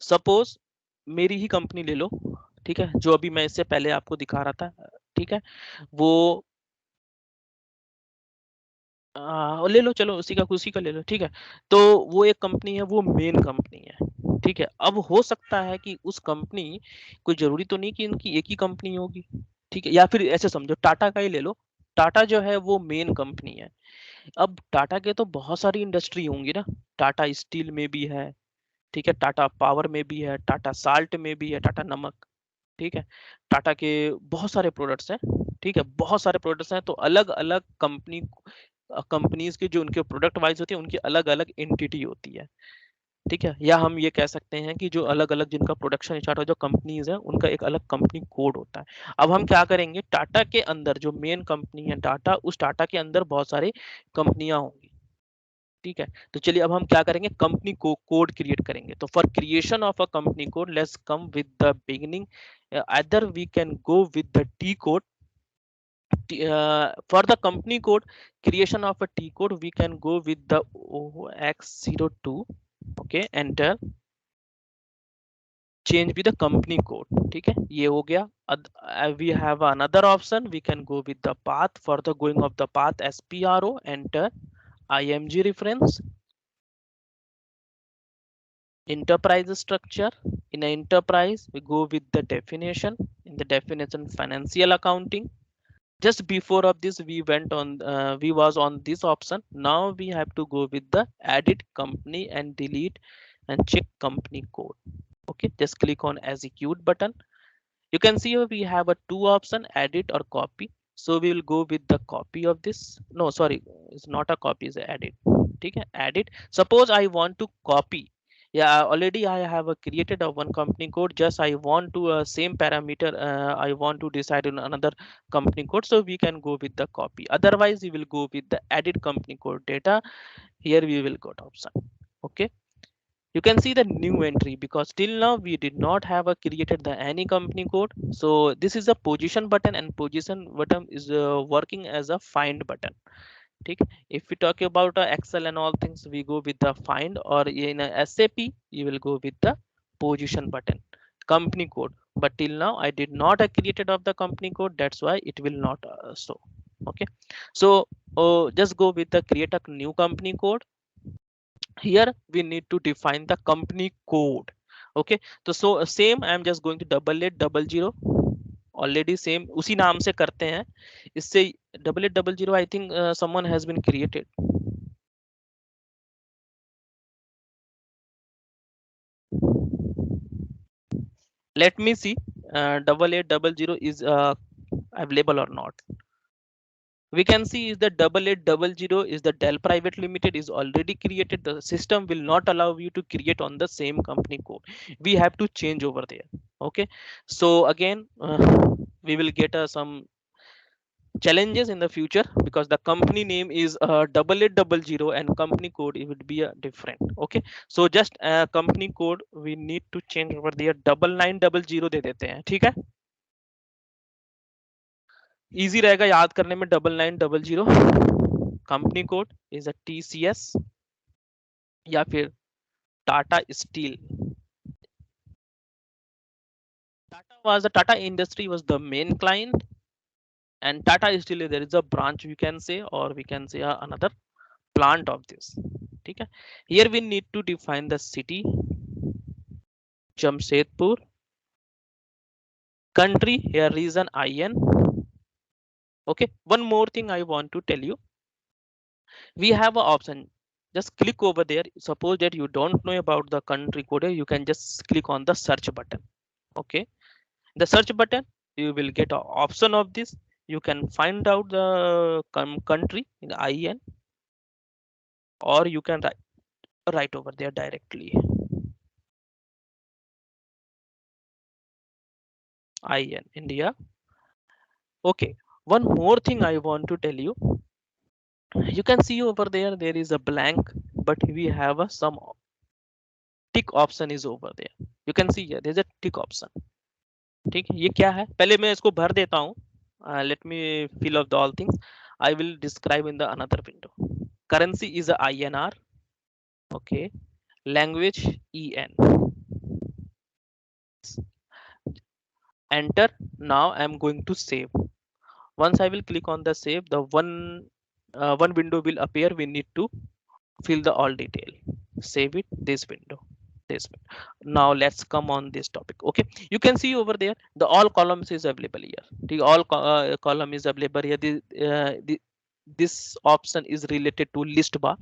Suppose मेरी ही company ले लो, ठीक है, जो अभी मैं इससे पहले आपको दिखा रहा था, ठीक है, वो ले लो, चलो उसी का ले लो, ठीक है। तो वो एक कंपनी है, वो मेन कंपनी है, ठीक है। अब हो सकता है कि उस कंपनी, कोई जरूरी तो नहीं कि इनकी एक ही कंपनी होगी, ठीक है, या फिर ऐसे समझो टाटा का ही ले लो। टाटा जो है वो मेन कंपनी है। अब टाटा के तो बहुत सारी इंडस्ट्री होंगी ना, टाटा स्टील में भी है, ठीक है, टाटा पावर में भी है, टाटा साल्ट में भी है, टाटा नमक, ठीक है, टाटा के बहुत सारे प्रोडक्ट्स हैं, ठीक है, बहुत सारे प्रोडक्ट्स हैं। तो अलग अलग कंपनीज के जो उनके प्रोडक्ट वाइज होते हैं, उनकी अलग अलग एंटिटी होती है, ठीक है। या हम ये कह सकते हैं कि जो अलग अलग जिनका प्रोडक्शन स्टार्ट हो, जो कंपनीज है, उनका एक अलग कंपनी कोड होता है। अब हम क्या करेंगे, टाटा के अंदर जो मेन कंपनी है टाटा, उस टाटा के अंदर बहुत सारी कंपनियां होंगी, ठीक है। तो चलिए अब हम क्या करेंगे, कंपनी को कोड क्रिएट करेंगे। तो for creation of a company code, let's come with the beginning, either we can go with the T code. For the company code, creation of a T code, we can go with the OX02. Okay, enter, change with the company code, ठीक है, ये हो गया। We have another option, we can go with the path. For the going of the path, SPRO, enter, IMG reference, enterprise structure. In an enterprise, we go with the definition. In the definition, financial accounting. Just before of this, we went on, we was on this option. Now we have to go with the edit company and delete and check company code. Okay, just click on execute button. You can see here we have a two option, edit or copy. So we will go with the copy of this. No, sorry, it's not a copy, it's a edit. Okay, edit. Suppose I want to copy. Yeah, already I have created a one company code. Just I want to same parameter. I want to decide on another company code. So we can go with the copy. Otherwise, we will go with the edit company code data. Here we will go to option. Okay, you can see the new entry, because till now we did not have a created the any company code. So this is a position button, and position button is working as a find button, ठीक। If we talk about Excel and all things, we go with the find, or in a SAP you will go with the position button, company code. But till now I did not created of the company code, that's why it will not show. Okay, so just go with the create a new company code. Here we need to define the company code. Okay, so same I am just going to 8800, already same उसी नाम से करते हैं। इससे 8800, I think someone has been created. Let me see 8800 is available or not. We can see is the 8800 is the Dell Private Limited is already created. The system will not allow you to create on the same company code. We have to change over there. Okay, so again we will get some challenges in the future, because the company name is 8800 and company code it would be different. Okay, so just company code we need to change over there, 9900 दे देते हैं, ठीक है, easy रहेगा याद करने में। 9900 company code is a TCS या फिर Tata steel. Tata Industry was the main client, and Tata Steel there is a branch, we can say, or we can say another plant of this, ठीक है। Here we need to define the city, Jamshedpur, country, here region IN. Okay, one more thing I want to tell you, we have an option, just click over there. Suppose that you don't know about the country code, you can just click on the search button. Okay, the search button, you will get an option of this. You can find out the country in IN, or you can write over there directly IN India. Okay, one more thing I want to tell you, you can see over there there is a blank, but we have a some tick option is over there. You can see here there's a tick option, ठीक है। ये क्या है, पहले मैं इसको भर देता हूँ। Let me fill up the all things. I will describe in the another window. Currency is a INR. Okay, language EN. enter. Now I am going to save. Once I will click on the save, the one window will appear. We need to fill the all detail. Save it, this window, this window. Now let's come on this topic. Okay, you can see over there the all columns is available here. The all column is available here. This option is related to list bar.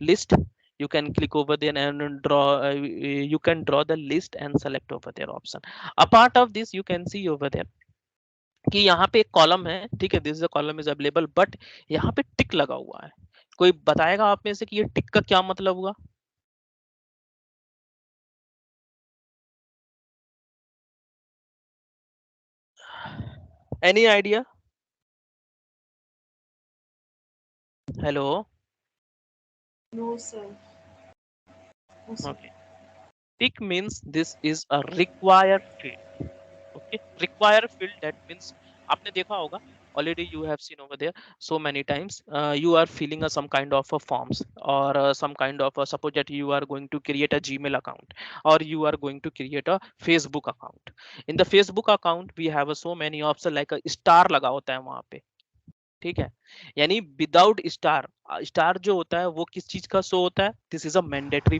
List, you can click over there and draw, you can draw the list and select over there option. A part of this you can see over there कि यहाँ पे एक column है, ठीक है, this is column is available, but यहाँ पे टिक लगा हुआ है. कोई बताएगा आप में से कि ये टिक का क्या मतलब हुआ? Any idea? Hello. No, sir. No, sir. Okay, tick means this is a required field. Okay, require field that means आपने देखा होगा already, you have seen over there so many times, you are filling a some kind of a forms or some kind of a, suppose that you are going to create a Gmail account or you are going to create a Facebook account. In the Facebook account we have so many options like a star लगा होता है वहां पे, ठीक है, यानी without star, star जो होता है वो किस चीज का शो होता है? दिस इज अ मैंडेटरी,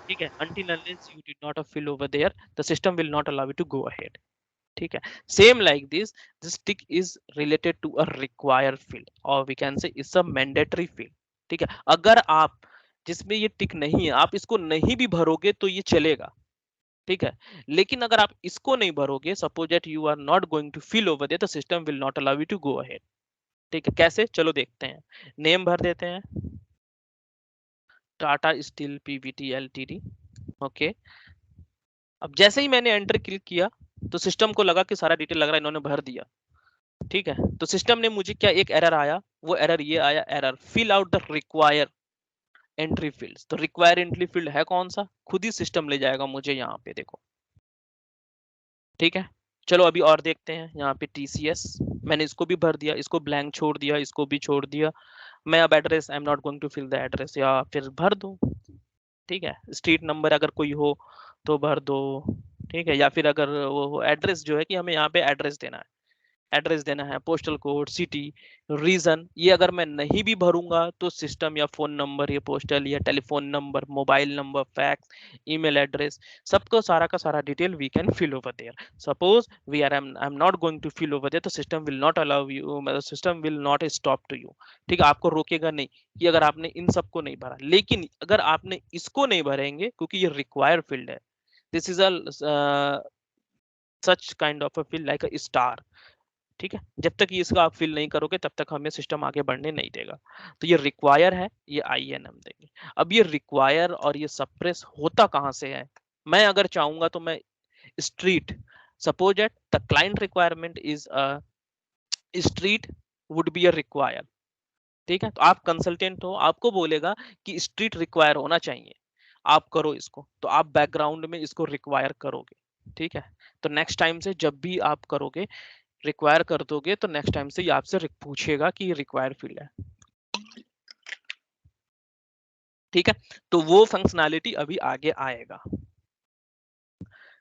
ठीक है, until unless you did not fill over there the system will not allow you to go ahead. ठीक है, same like this tick is related to a require field और we can say it's a mandatory field. ठीक है, अगर आप जिसमें ये टिक नहीं है आप इसको नहीं भी भरोगे तो ये चलेगा, ठीक है, लेकिन अगर आप इसको नहीं भरोगे, suppose that you are not going to fill over there, the system will not allow you to go ahead. ठीक है, कैसे, चलो देखते हैं. नेम भर देते हैं, Tata steel Pvt LTD. Okay, अब जैसे ही मैंने एंटर क्लिक किया तो सिस्टम को लगा कि सारा डिटेल लग रहा है इन्होंने भर दिया. ठीक है, तो सिस्टम ने मुझे क्या एक एरर आया, वो एरर ये आया, error fill out the require entry fields. तो रिक्वायर एंट्री फील्ड है कौन सा, खुद ही सिस्टम ले जाएगा मुझे यहाँ पे, देखो. ठीक है, चलो अभी और देखते हैं. यहाँ पे टीसीएस मैंने इसको भी भर दिया, इसको ब्लैंक छोड़ दिया, इसको भी छोड़ दिया. मैं अब address, I am not going to fill the address, या फिर भर दो. ठीक है, स्ट्रीट नंबर अगर कोई हो तो भर दो. ठीक है, या फिर अगर वो एड्रेस जो है कि हमें यहाँ पे एड्रेस देना है, एड्रेस देना है, पोस्टल कोड, सिटी, रीजन, ये अगर मैं नहीं भी भरूंगा तो सिस्टम या फोन नंबर या पोस्टल या telephone number, mobile number, fax, email address, सबको सारा का सारा detail we can fill over there. Suppose we are I am not going to fill over there, तो system will not allow you, system will not stop to you. ठीक है, आपको रोकेगा नहीं कि अगर आपने इन सबको नहीं भरा. लेकिन अगर आपने इसको नहीं भरेंगे क्योंकि ये रिक्वायर्ड फील्ड है, this is a such kind of a field like a star. ठीक है, जब तक ये इसका आप फिल नहीं करोगे तब तक हमें सिस्टम आगे बढ़ने नहीं देगा. तो ये रिक्वायर है, ये INM देंगे. अब ये रिक्वायर और ये सप्रेस होता कहां से है? मैं अगर चाहूंगा तो मैं street, suppose that the client requirement is street would be a require. ठीक है, तो आप कंसल्टेंट हो, आपको बोलेगा कि स्ट्रीट रिक्वायर होना चाहिए, आप करो इसको, तो आप बैकग्राउंड में इसको रिक्वायर करोगे. ठीक है, तो नेक्स्ट टाइम से जब भी आप करोगे, रिक्वायर कर दोगे, तो नेक्स्ट टाइम से ये आपसे पूछेगा कि ये रिक्वायर फील्ड है. ठीक है, तो वो फंक्शनैलिटी अभी आगे आएगा.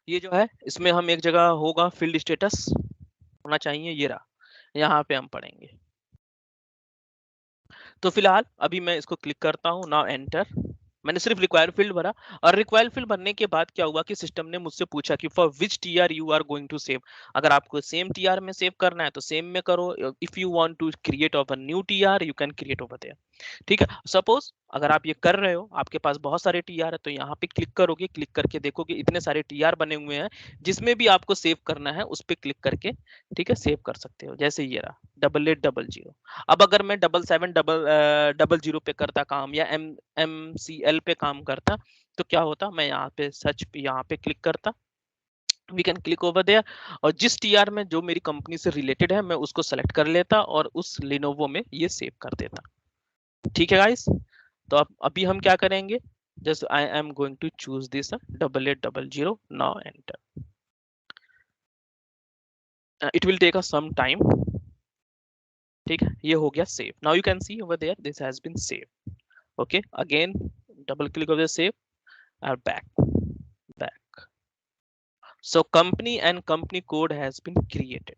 ये जो है इसमें हम एक जगह होगा फील्ड स्टेटस होना चाहिए, ये रहा, यहाँ पे हम पढ़ेंगे. तो फिलहाल अभी मैं इसको क्लिक करता हूँ, नाउ एंटर. मैंने सिर्फ रिक्वायर फील्ड भरा, और रिक्वायर फील्ड भरने के बाद क्या हुआ कि सिस्टम ने मुझसे पूछा कि for which TR you are going to save. अगर आपको सेम टीआर में सेव करना है तो सेम में करो. If you want to create of a new TR you can create over there. ठीक है, सपोज अगर आप ये कर रहे हो, आपके पास बहुत सारे टीआर है, तो यहाँ पे क्लिक करोगे, क्लिक करके देखोगे इतने सारे टीआर बने हुए हैं, जिसमें भी आपको सेव करना है उस पर क्लिक करके, ठीक है, सेव कर सकते हो. जैसे ये रहा 8800. अब अगर मैं 7700 पे करता काम, या MCL पे काम करता, तो क्या होता, मैं यहाँ पे सर्च पे यहाँ पे क्लिक करता, we can click over there, और जिस टीआर में जो मेरी कंपनी से रिलेटेड है मैं उसको सेलेक्ट कर लेता और उस लिनोवो में ये सेव कर देता. ठीक है गाइस, तो अब अभी हम क्या करेंगे, just I am going to choose this 8800. Now enter. It will take us some time. ठीक है, ये हो गया save. Now you can see over there this has been save. Okay, again double click of the save और back, back. So company and company code has been created.